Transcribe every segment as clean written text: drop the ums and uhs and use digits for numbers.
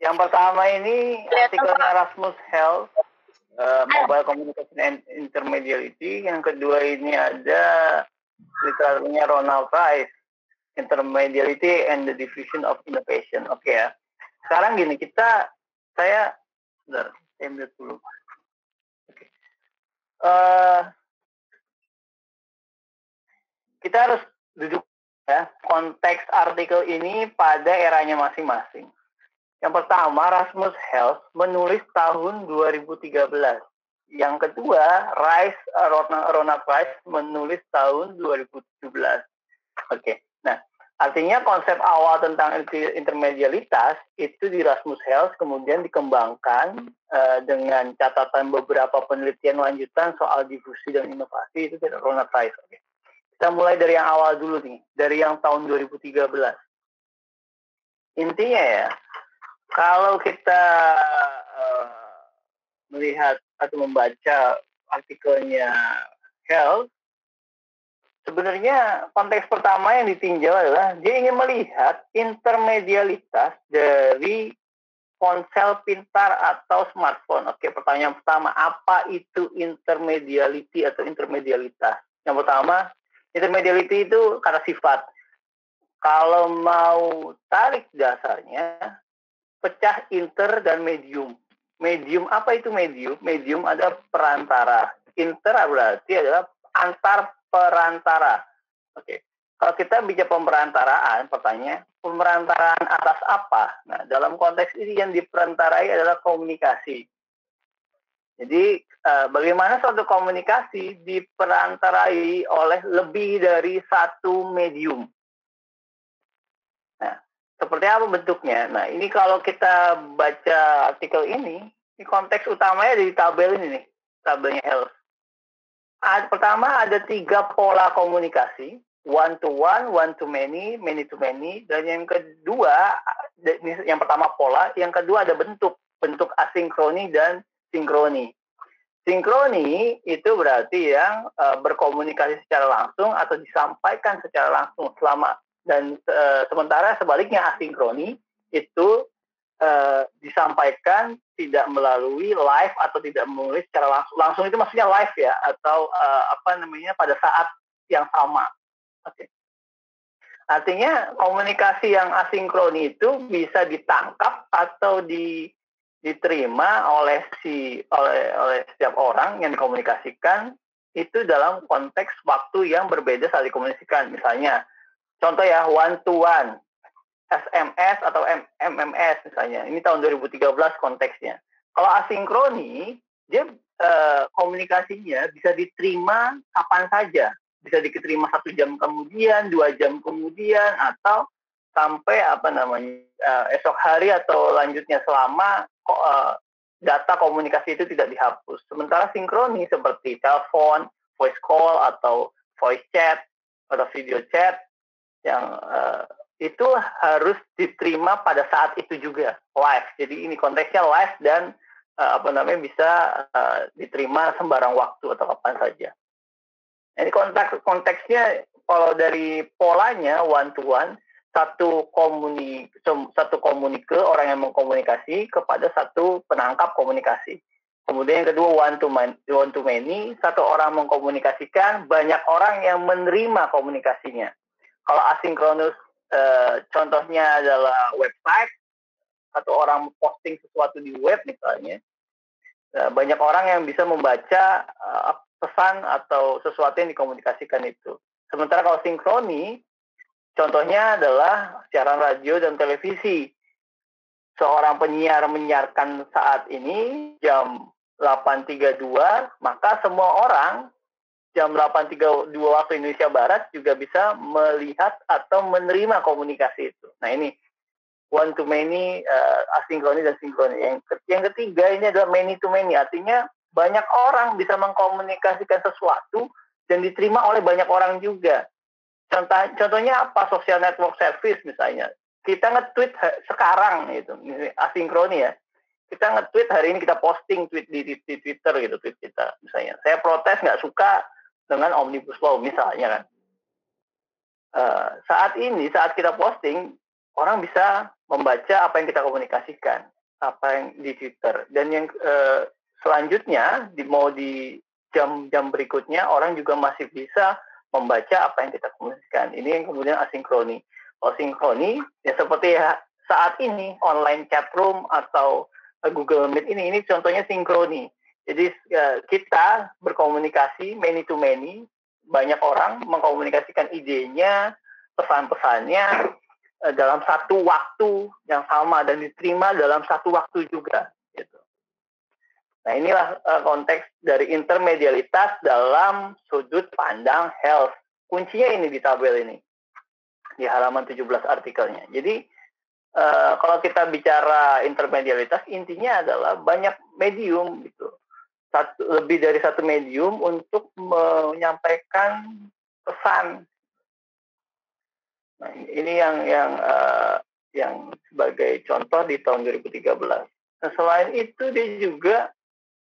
Yang pertama ini artikelnya Rasmus Health, Mobile Communication and Intermediality. Yang kedua ini ada literaturnya Ronald Price, Intermediality and the Diffusion of Innovation. Oke ya. Sekarang gini, saya ambil dulu. Oke. Kita harus duduk ya, konteks artikel ini pada eranya masing-masing. Yang pertama, Rasmus Health menulis tahun 2013. Yang kedua, Ronald Price menulis tahun 2017. Oke. Nah, artinya konsep awal tentang intermedialitas itu di Rasmus Health kemudian dikembangkan dengan catatan beberapa penelitian lanjutan soal difusi dan inovasi itu dari Ronald Price. Oke. Kita mulai dari yang awal dulu nih, dari yang tahun 2013. Intinya ya, kalau kita melihat atau membaca artikelnya Health, sebenarnya konteks pertama yang ditinjau adalah dia ingin melihat intermedialitas dari ponsel pintar atau smartphone. Oke, pertanyaan pertama, apa itu intermediality atau intermedialitas? Yang pertama, intermediality itu kata sifat. Kalau mau tarik dasarnya, pecah inter dan medium. Medium, apa itu medium? Medium ada perantara. Inter berarti adalah antar perantara. Oke. Kalau kita bicara pemberantaraan, pertanyaan, pemberantaraan atas apa? Nah, dalam konteks ini yang diperantarai adalah komunikasi. Jadi, bagaimana suatu komunikasi diperantarai oleh lebih dari satu medium. Nah, seperti apa bentuknya? Nah, ini kalau kita baca artikel ini konteks utamanya di tabel ini nih, tabelnya Health. Pertama ada 3 pola komunikasi, one to many, many to many, dan yang kedua, yang pertama pola, yang kedua ada bentuk asinkroni dan sinkroni. Sinkroni itu berarti yang berkomunikasi secara langsung atau disampaikan secara langsung sementara sebaliknya asinkroni itu disampaikan tidak melalui live atau tidak menulis secara langsung. Langsung itu maksudnya live ya, atau pada saat yang sama. Oke. Artinya komunikasi yang asinkron itu bisa ditangkap atau diterima oleh setiap orang yang dikomunikasikan itu dalam konteks waktu yang berbeda saat dikomunikasikan. Misalnya, contoh ya, one to one. SMS atau MMS misalnya. Ini tahun 2013 konteksnya. Kalau asinkroni, dia komunikasinya bisa diterima kapan saja. Bisa diterima 1 jam kemudian, 2 jam kemudian, atau sampai esok hari atau lanjutnya selama data komunikasi itu tidak dihapus. Sementara sinkroni seperti telepon, voice call, atau voice chat, atau video chat, yang itu harus diterima pada saat itu juga, live. Jadi ini konteksnya live dan bisa diterima sembarang waktu atau kapan saja. Ini konteksnya kalau dari polanya one to one, satu komunike orang yang mengkomunikasi kepada satu penangkap komunikasi. Kemudian yang kedua one to many, satu orang mengkomunikasikan, banyak orang yang menerima komunikasinya. Kalau asinkronus contohnya adalah website, satu orang posting sesuatu di web misalnya, banyak orang yang bisa membaca pesan atau sesuatu yang dikomunikasikan itu. Sementara kalau sinkroni, contohnya adalah siaran radio dan televisi. Seorang penyiar menyiarkan saat ini jam 8.32, maka semua orang jam 8.32 waktu Indonesia Barat juga bisa melihat atau menerima komunikasi itu. Nah ini one to many, asinkronis dan sinkronis. Yang ketiga ini adalah many to many, artinya banyak orang bisa mengkomunikasikan sesuatu dan diterima oleh banyak orang juga. Contohnya apa? Social network service misalnya. Kita nge-tweet sekarang gitu, asinkroni ya. Kita nge-tweet hari ini, kita posting tweet di Twitter gitu, tweet kita misalnya. Saya protes nggak suka dengan Omnibus Law misalnya kan. Saat kita posting, orang bisa membaca apa yang kita komunikasikan, apa yang di Twitter. Dan yang selanjutnya, mau di jam-jam berikutnya, orang juga masih bisa membaca apa yang kita komunikasikan. Ini yang kemudian asinkroni. Kalau sinkroni, ya seperti saat ini, online chat room atau Google Meet ini contohnya sinkroni. Jadi kita berkomunikasi many to many, banyak orang mengkomunikasikan idenya, pesan-pesannya dalam satu waktu yang sama dan diterima dalam satu waktu juga. Gitu. Nah inilah konteks dari intermedialitas dalam sudut pandang health. Kuncinya ini di tabel ini, di halaman 17 artikelnya. Jadi kalau kita bicara intermedialitas, intinya adalah banyak medium gitu. Lebih dari satu medium untuk menyampaikan pesan. Nah, ini yang sebagai contoh di tahun 2013. Nah, selain itu dia juga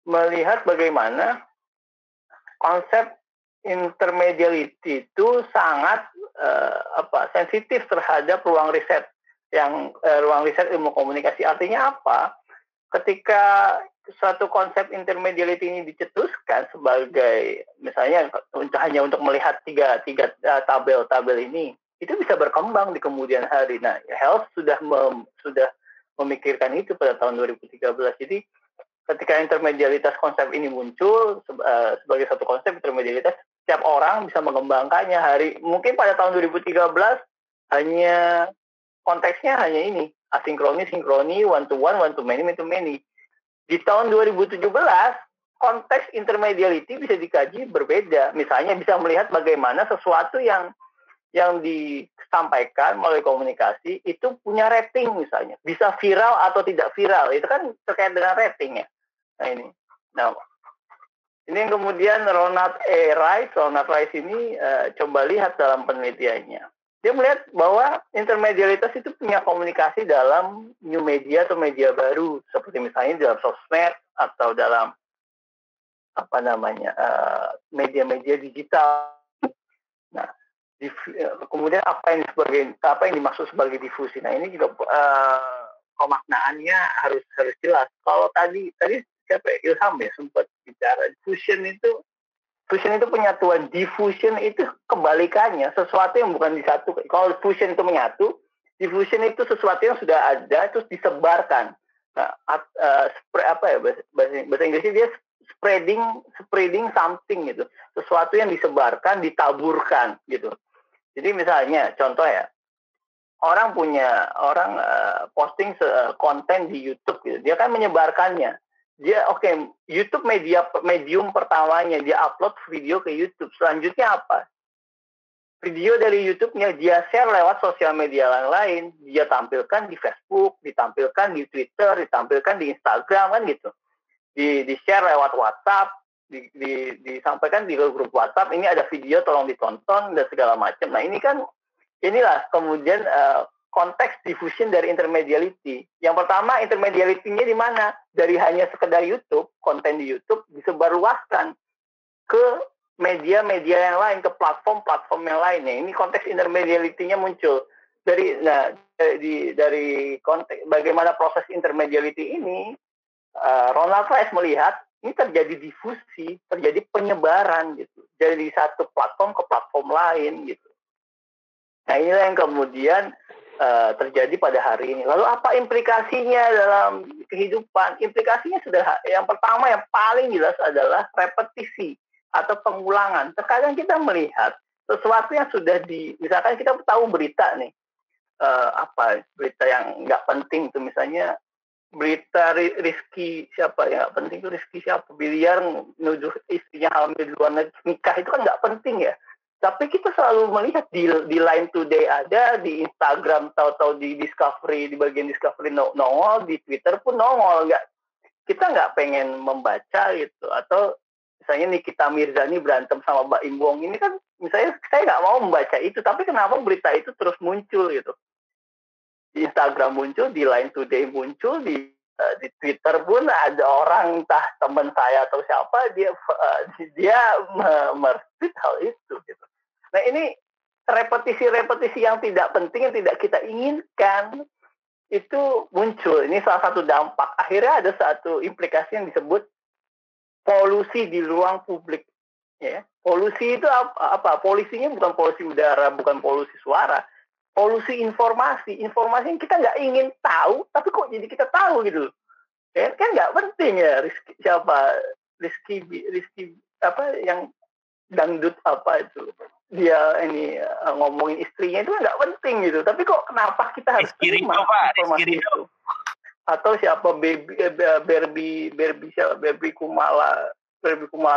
melihat bagaimana konsep intermediality itu sangat sensitif terhadap ruang riset ilmu komunikasi. Artinya apa? Ketika suatu konsep intermediality ini dicetuskan sebagai misalnya hanya untuk melihat tiga tabel ini, itu bisa berkembang di kemudian hari. Nah, health sudah memikirkan itu pada tahun 2013. Jadi ketika intermedialitas konsep ini muncul sebagai satu konsep intermedialitas, setiap orang bisa mengembangkannya. Mungkin pada tahun 2013 hanya konteksnya hanya ini, asinkroni, sinkroni, one to many, to many. Di tahun 2017, konteks intermediality bisa dikaji berbeda. Misalnya bisa melihat bagaimana sesuatu yang disampaikan melalui komunikasi itu punya rating misalnya. Bisa viral atau tidak viral. Itu kan terkait dengan rating ya. Nah, ini yang kemudian Ronald Rice ini coba lihat dalam penelitiannya. Dia melihat bahwa intermedialitas itu punya komunikasi dalam new media atau media baru, seperti misalnya dalam sosmed atau dalam media-media digital. Nah, kemudian apa yang dimaksud sebagai difusi. Nah, ini juga pemaknaannya harus jelas. Kalau tadi siapa Ilham ya sempat bicara fusion itu penyatuan. Diffusion itu kebalikannya, sesuatu yang bukan disatukan. Kalau fusion itu menyatu, diffusion itu sesuatu yang sudah ada terus disebarkan. Nah, bahasa Inggrisnya dia spreading something gitu. Sesuatu yang disebarkan, ditaburkan gitu. Jadi misalnya contoh ya, orang posting konten di YouTube gitu. Dia kan menyebarkannya. Dia YouTube medium pertamanya, dia upload video ke YouTube. Selanjutnya apa? Video dari YouTube-nya dia share lewat sosial media yang lain. Dia tampilkan di Facebook, ditampilkan di Twitter, ditampilkan di Instagram kan gitu. Di share lewat WhatsApp, disampaikan di grup WhatsApp. Ini ada video, tolong ditonton dan segala macam. Nah inilah kemudian konteks diffusion dari intermediality. Yang pertama, intermediality-nya di mana? Dari hanya sekedar YouTube, konten di YouTube disebarluaskan ke media-media yang lain, ke platform-platform yang lainnya. Ini konteks intermediality-nya muncul. Dari konteks bagaimana proses intermediality ini, Ronald Rice melihat ini terjadi difusi, terjadi penyebaran gitu. Dari satu platform ke platform lain gitu. Nah, inilah yang kemudian terjadi pada hari ini. Lalu apa implikasinya dalam kehidupan? Implikasinya yang pertama yang paling jelas adalah repetisi atau pengulangan. Terkadang kita melihat sesuatu yang sudah misalkan kita tahu berita nih, berita yang nggak penting tuh, misalnya berita Rizky siapa ya, nggak penting tuh, Rizky siapa, biliar nuduh istrinya hamil di luar negeri, nikah, itu kan nggak penting ya. Tapi kita selalu melihat di Line Today ada, di Instagram tahu-tahu di Discovery, di bagian Discovery nongol, di Twitter pun nongol. Kita nggak pengen membaca gitu. Atau misalnya Nikita Mirzani berantem sama Mbak Imbong, ini kan misalnya saya nggak mau membaca itu, tapi kenapa berita itu terus muncul gitu. Di Instagram muncul, di Line Today muncul, di Twitter pun ada orang, entah teman saya atau siapa, dia meretweet hal itu gitu. Nah, ini repetisi yang tidak penting, yang tidak kita inginkan. itu muncul. Ini salah satu dampak. Akhirnya ada satu implikasi yang disebut polusi di ruang publik. Ya. Polusi itu apa? Polusinya bukan polusi udara, bukan polusi suara. Polusi informasi. Informasi yang kita nggak ingin tahu, tapi kok jadi kita tahu gitu. Ya, kan nggak penting ya Rizky apa yang dangdut apa itu. Dia ini ngomongin istrinya itu nggak penting gitu. Tapi kok kenapa kita harus terima informasi itu? Atau siapa Barbie Kumala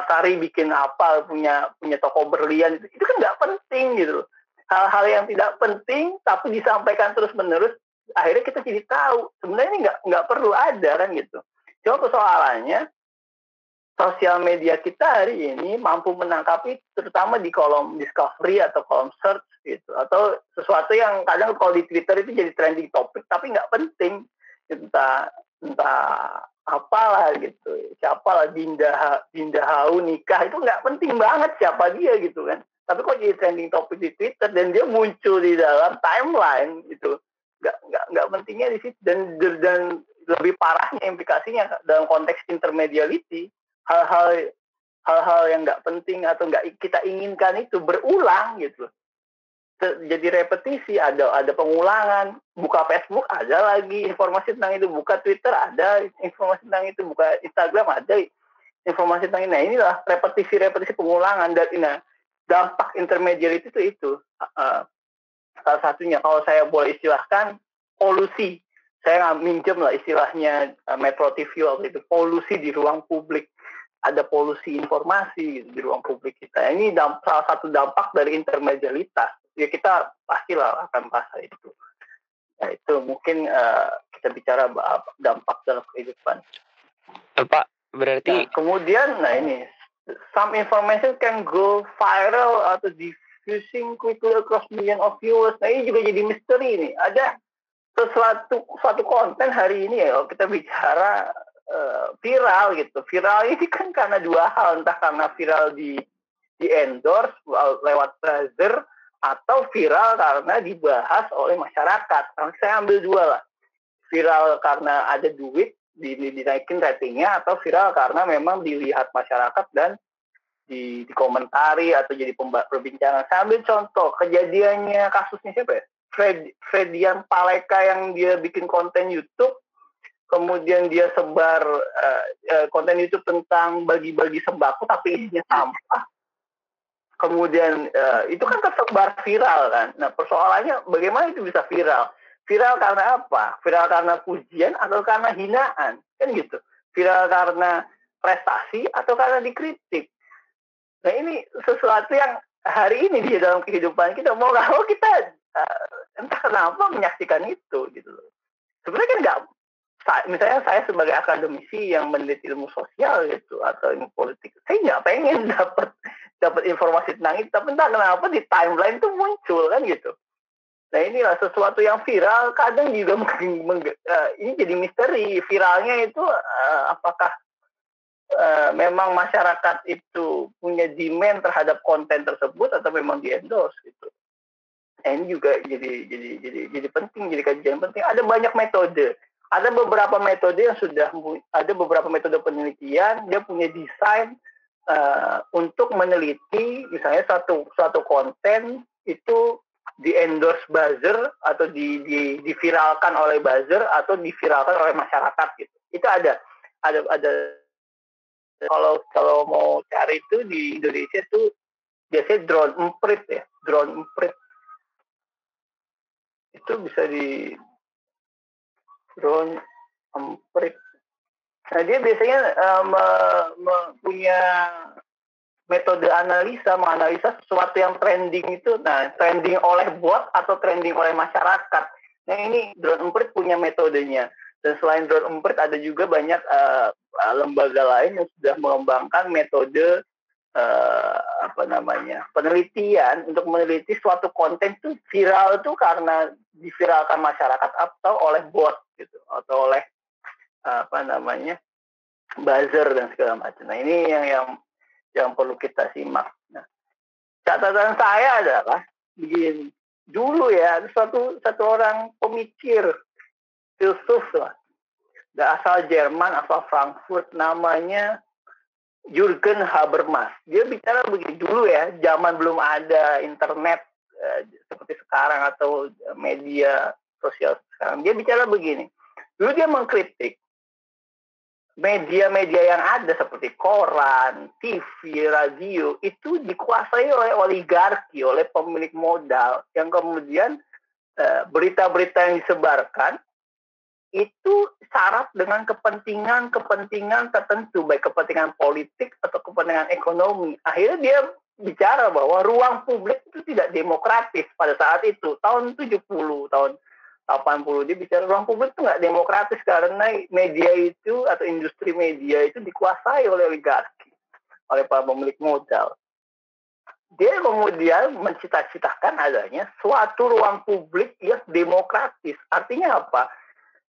Sari bikin apa, punya toko berlian, itu kan nggak penting gitu. Hal-hal yang tidak penting tapi disampaikan terus-menerus, akhirnya kita jadi tahu. Sebenarnya ini nggak perlu ada kan gitu. Cuma persoalannya sosial media kita hari ini mampu menangkap itu, terutama di kolom discovery atau kolom search gitu, atau sesuatu yang kadang kalau di Twitter itu jadi trending topik tapi nggak penting, entah apalah gitu, siapalah Dinda Hau nikah, itu nggak penting banget siapa dia gitu kan, tapi kok jadi trending topik di Twitter dan dia muncul di dalam timeline gitu, nggak pentingnya di situ. Dan lebih parahnya implikasinya dalam konteks intermediality, hal-hal yang nggak penting atau nggak kita inginkan itu berulang gitu, jadi repetisi, ada pengulangan. Buka Facebook ada lagi informasi tentang itu, buka Twitter ada informasi tentang itu, buka Instagram ada informasi tentang ini. Nah, inilah repetisi pengulangan. Dan dampak intermediate itu salah satunya, kalau saya boleh istilahkan, polusi. Saya nggak minjem lah istilahnya Metro TV waktu itu, polusi di ruang publik. Ada polusi informasi di ruang publik kita. Ini salah satu dampak dari intermedialitas. Ya kita pastilah akan bahas itu. Nah, itu mungkin kita bicara dampak dalam kehidupan. Pak, berarti kemudian, ini some information can go viral atau diffusing quickly across million of viewers. Nah, ini juga jadi misteri nih. Ada suatu konten hari ini ya, kalau kita bicara viral gitu. Viral ini kan karena dua hal, entah karena viral di endorse lewat buzzer, atau viral karena dibahas oleh masyarakat. Saya ambil dua lah. Viral karena ada duit, dinaikin ratingnya, atau viral karena memang dilihat masyarakat dan dikomentari atau jadi perbincangan. Saya ambil contoh kejadiannya, kasusnya siapa ya? Fredian Paleka yang dia bikin konten YouTube, kemudian dia sebar konten YouTube tentang bagi-bagi sembako tapi isinya sampah. Kemudian itu kan tersebar viral kan. Nah, persoalannya bagaimana itu bisa viral? Viral karena apa? Viral karena pujian atau karena hinaan? Kan gitu. Viral karena prestasi atau karena dikritik? Nah, ini sesuatu yang hari ini di dalam kehidupan kita, mau kalau kita entah kenapa menyaksikan itu gitu loh. Sebenarnya kan nggak, misalnya saya sebagai akademisi yang meneliti ilmu sosial gitu atau ilmu politik, saya nggak pengen dapat informasi tentang itu, tapi entah kenapa di timeline itu muncul kan gitu. Nah, inilah sesuatu yang viral kadang juga ini jadi misteri. Viralnya itu apakah memang masyarakat itu punya demand terhadap konten tersebut atau memang di endorse gitu. Nah, ini juga jadi penting, jadi kajian penting. Ada banyak metode. Ada beberapa metode yang ada beberapa metode penelitian, dia punya desain untuk meneliti misalnya suatu konten itu di endorse buzzer atau diviralkan oleh buzzer atau diviralkan oleh masyarakat gitu. Itu ada kalau mau cari itu di Indonesia tuh biasanya drone emprit ya, drone emprit itu bisa di drone emprit. Nah, dia biasanya punya metode menganalisa sesuatu yang trending itu. Nah, trending oleh bot atau trending oleh masyarakat. Nah, ini drone emprit punya metodenya. Dan selain drone emprit ada juga banyak lembaga lain yang sudah mengembangkan metode penelitian untuk meneliti suatu konten itu viral itu karena diviralkan masyarakat atau oleh bot gitu, atau oleh buzzer dan segala macam. Nah, ini yang perlu kita simak. Nah, catatan saya adalah begini, dulu ya satu orang pemikir filsuf lah, asal Jerman, asal Frankfurt, namanya Jürgen Habermas. Dia bicara begini dulu ya, zaman belum ada internet seperti sekarang atau media sosial sekarang. Dia bicara begini. Dulu dia mengkritik media-media yang ada seperti koran, TV, radio itu dikuasai oleh oligarki, oleh pemilik modal yang kemudian berita-berita yang disebarkan itu syarat dengan kepentingan tertentu, baik kepentingan politik atau kepentingan ekonomi. Akhirnya dia bicara bahwa ruang publik itu tidak demokratis pada saat itu, tahun 70, tahun 80. Dia bicara ruang publik itu nggak demokratis karena media itu atau industri media itu dikuasai oleh oligarki, oleh para pemilik modal. Dia kemudian mencita-citakan adanya suatu ruang publik yang demokratis. Artinya apa?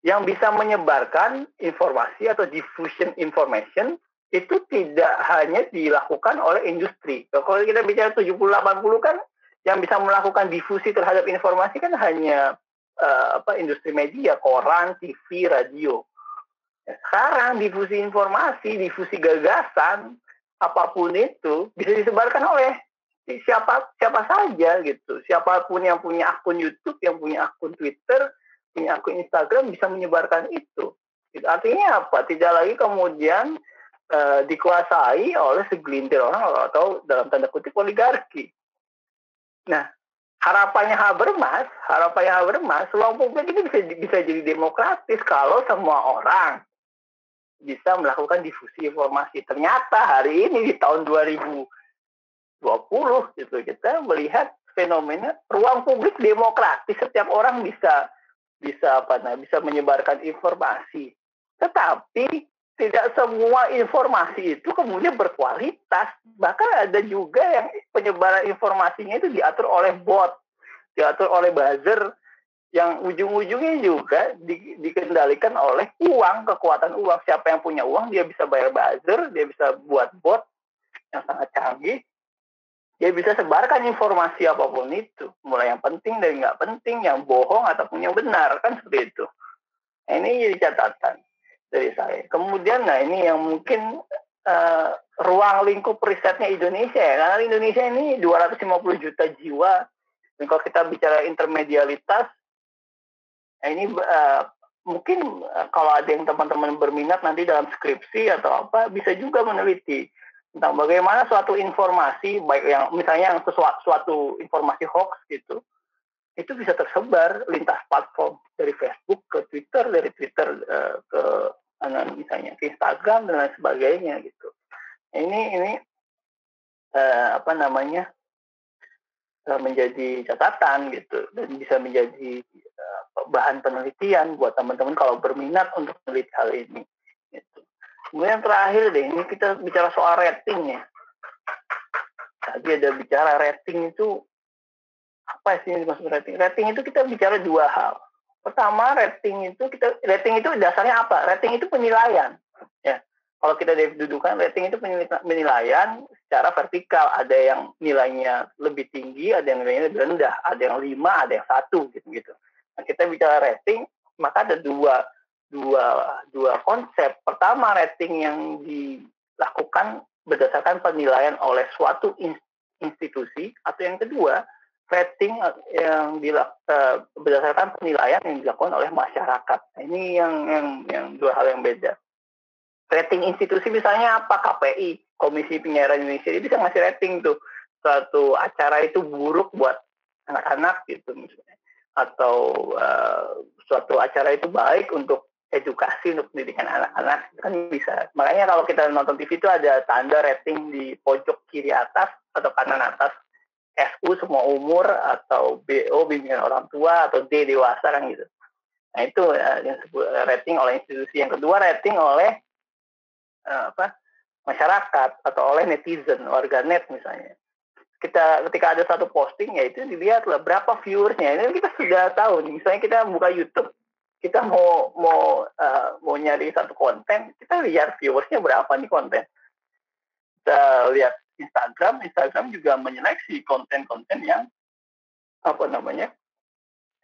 Yang bisa menyebarkan informasi atau diffusion information itu tidak hanya dilakukan oleh industri. Kalau kita bicara 70-80 kan yang bisa melakukan difusi terhadap informasi kan hanya industri media, koran, TV, radio. Sekarang difusi informasi, difusi gagasan, apapun itu bisa disebarkan oleh siapa saja gitu. Siapapun yang punya akun YouTube, yang punya akun Twitter, punya akun Instagram bisa menyebarkan itu. Artinya apa? Tidak lagi kemudian dikuasai oleh segelintir orang atau dalam tanda kutip oligarki. Nah, harapannya Habermas, ruang publik itu bisa jadi demokratis kalau semua orang bisa melakukan difusi informasi. Ternyata hari ini di tahun 2020 gitu kita melihat fenomena ruang publik demokratis, setiap orang bisa menyebarkan informasi. Tetapi tidak semua informasi itu kemudian berkualitas. Bahkan ada juga yang penyebaran informasinya itu diatur oleh bot, diatur oleh buzzer, yang ujung-ujungnya juga dikendalikan oleh uang, kekuatan uang. Siapa yang punya uang, dia bisa bayar buzzer, dia bisa buat bot yang sangat canggih, dia bisa sebarkan informasi apapun itu, mulai yang penting dari nggak penting, yang bohong ataupun yang benar, kan seperti itu. Nah, ini jadi catatan dari saya. Kemudian, nah ini yang mungkin ruang lingkup risetnya Indonesia ya, karena Indonesia ini 250 juta jiwa, dan kalau kita bicara intermedialitas, nah ini mungkin kalau ada yang teman-teman berminat nanti dalam skripsi atau apa, bisa juga meneliti tentang bagaimana suatu informasi, baik yang misalnya yang suatu informasi hoax gitu, itu bisa tersebar lintas platform, dari Facebook ke Twitter, dari Twitter ke misalnya ke Instagram dan lain sebagainya gitu. Ini menjadi catatan gitu, dan bisa menjadi bahan penelitian buat teman-teman kalau berminat untuk meneliti hal ini gitu. Kemudian terakhir deh, ini kita bicara soal rating ya. Tadi ada bicara rating itu apa sih yang dimaksud rating? Rating itu kita bicara dua hal. Pertama, rating itu dasarnya apa? Rating itu penilaian. Ya. Kalau kita dudukan, rating itu penilaian secara vertikal. Ada yang nilainya lebih tinggi, ada yang nilainya lebih rendah, ada yang 5, ada yang 1 gitu. Nah, kita bicara rating, maka ada dua konsep. Pertama, rating yang dilakukan berdasarkan penilaian oleh suatu institusi, atau yang kedua, rating yang berdasarkan penilaian yang dilakukan oleh masyarakat. Nah, ini yang dua hal yang beda. Rating institusi misalnya apa? KPI, Komisi Penyiaran Indonesia, dia bisa ngasih rating tuh suatu acara itu buruk buat anak-anak gitu misalnya, atau suatu acara itu baik untuk edukasi, untuk pendidikan anak-anak, kan bisa. Makanya kalau kita nonton TV itu ada tanda rating di pojok kiri atas atau kanan atas, SU semua umur, atau BO bimbingan orang tua, atau D dewasa kan gitu. Nah itu yang disebut rating oleh institusi. Yang kedua, rating oleh masyarakat atau oleh netizen, warganet misalnya. Ketika ada satu posting, ya itu dilihatlah berapa viewersnya. Ini kita sudah tahu. Misalnya kita buka YouTube, kita mau nyari satu konten, kita lihat viewersnya berapa nih konten. Kita lihat Instagram juga menyeleksi konten-konten yang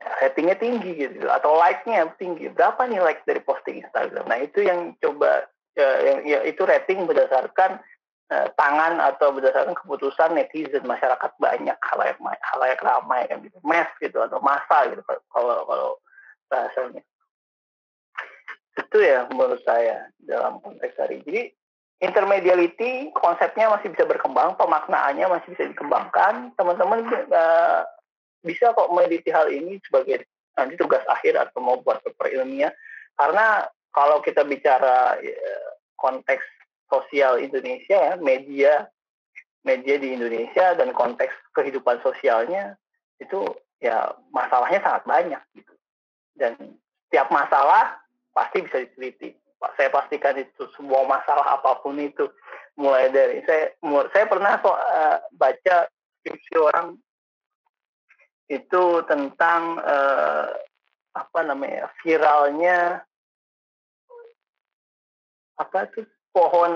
ratingnya tinggi gitu, atau like-nya tinggi. Berapa nih like dari posting Instagram? Nah itu yang coba ya itu rating berdasarkan tangan atau berdasarkan keputusan netizen, masyarakat banyak, halayak ramai kan gitu, mass gitu atau massa gitu kalau bahasanya. Itu ya menurut saya dalam konteks hari. Jadi intermediality konsepnya masih bisa berkembang, pemaknaannya masih bisa dikembangkan. Teman-teman bisa kok meneliti hal ini sebagai nanti tugas akhir atau mau buat paper ilmiah. Karena kalau kita bicara konteks sosial Indonesia, media di Indonesia dan konteks kehidupan sosialnya itu ya masalahnya sangat banyak gitu. Dan setiap masalah pasti bisa diteliti. Saya pastikan itu semua masalah apapun itu, mulai dari saya pernah baca skripsi orang itu tentang viralnya pohon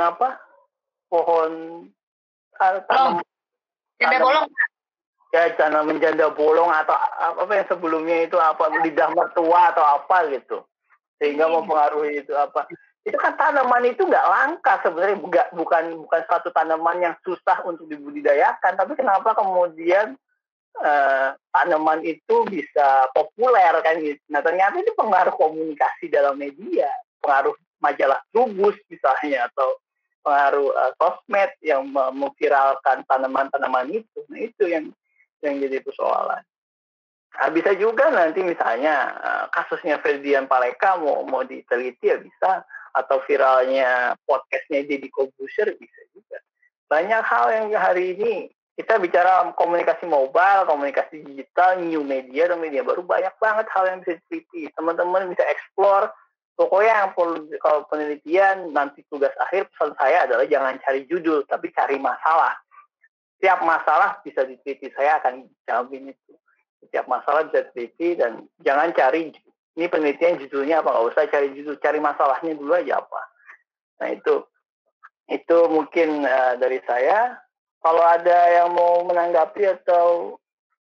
janda bolong ya, tanaman janda bolong atau apa yang sebelumnya itu lidah mertua atau apa gitu, sehingga mempengaruhi itu itu kan tanaman itu nggak langka sebenarnya, bukan satu tanaman yang susah untuk dibudidayakan, tapi kenapa kemudian tanaman itu bisa populer kan gitu. Nah ternyata itu pengaruh komunikasi dalam media, pengaruh majalah Trubus misalnya, atau pengaruh sosmed yang memviralkan tanaman-tanaman itu. Nah itu yang jadi persoalan. Nah, bisa juga nanti misalnya kasusnya Ferdian Paleka mau diteliti ya bisa, atau viralnya podcastnya Deddy Corbuzier bisa juga. Banyak hal yang hari ini kita bicara komunikasi mobile, komunikasi digital, new media dan media baru, banyak banget hal yang bisa diteliti. Teman-teman bisa explore. Pokoknya kalau penelitian nanti tugas akhir, pesan saya adalah jangan cari judul, tapi cari masalah. Setiap masalah bisa diteliti, saya akan jamin itu. Setiap masalah bisa diteliti dan jangan cari ini penelitian judulnya apa, nggak usah cari judul, cari masalahnya dulu aja apa. Nah itu mungkin dari saya. Kalau ada yang mau menanggapi atau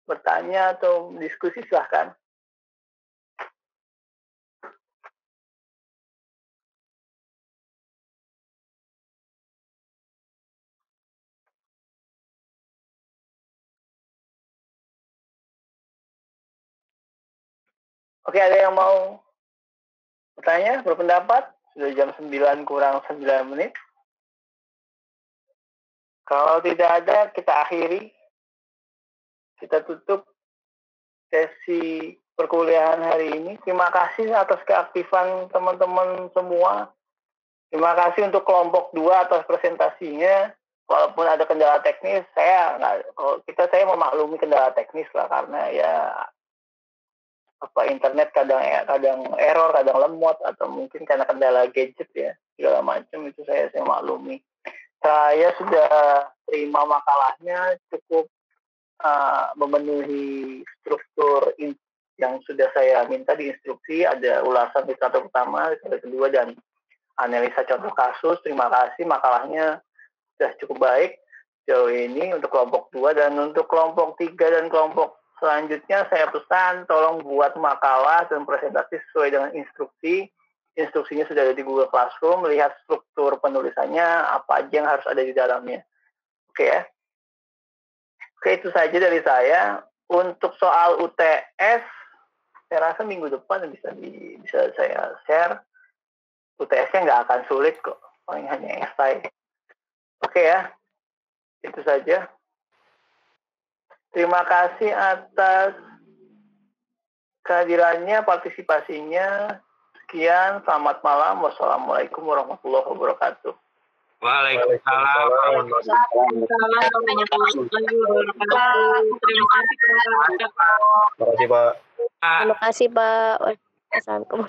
bertanya atau diskusi silahkan. Oke, ada yang mau bertanya, berpendapat? Sudah jam 9 kurang 9 menit. Kalau tidak ada, kita akhiri. Kita tutup sesi perkuliahan hari ini. Terima kasih atas keaktifan teman-teman semua. Terima kasih untuk kelompok 2 atas presentasinya. Walaupun ada kendala teknis, saya memaklumi kendala teknis lah, karena ya internet kadang error, kadang lemot, atau mungkin karena kendala gadget ya, segala macam itu saya maklumi. Saya sudah terima makalahnya, cukup memenuhi struktur yang sudah saya minta di instruksi. Ada ulasan literatur pertama, literatur kedua, dan analisa contoh kasus. Terima kasih, makalahnya sudah cukup baik sejauh ini untuk kelompok 2. Dan untuk kelompok 3 dan kelompok selanjutnya saya pesan tolong buat makalah dan presentasi sesuai dengan instruksi. Instruksinya sudah ada di Google Classroom, lihat struktur penulisannya, apa aja yang harus ada di dalamnya. Oke ya. Oke, itu saja dari saya. Untuk soal UTS, saya rasa minggu depan bisa saya share. UTS-nya nggak akan sulit kok, paling hanya esai. Oke ya, itu saja. Terima kasih atas kehadirannya, partisipasinya. Sekian, selamat malam. Wassalamualaikum warahmatullahi wabarakatuh. Waalaikumsalam. Terima kasih Pak. Terima kasih Pak. Assalamualaikum.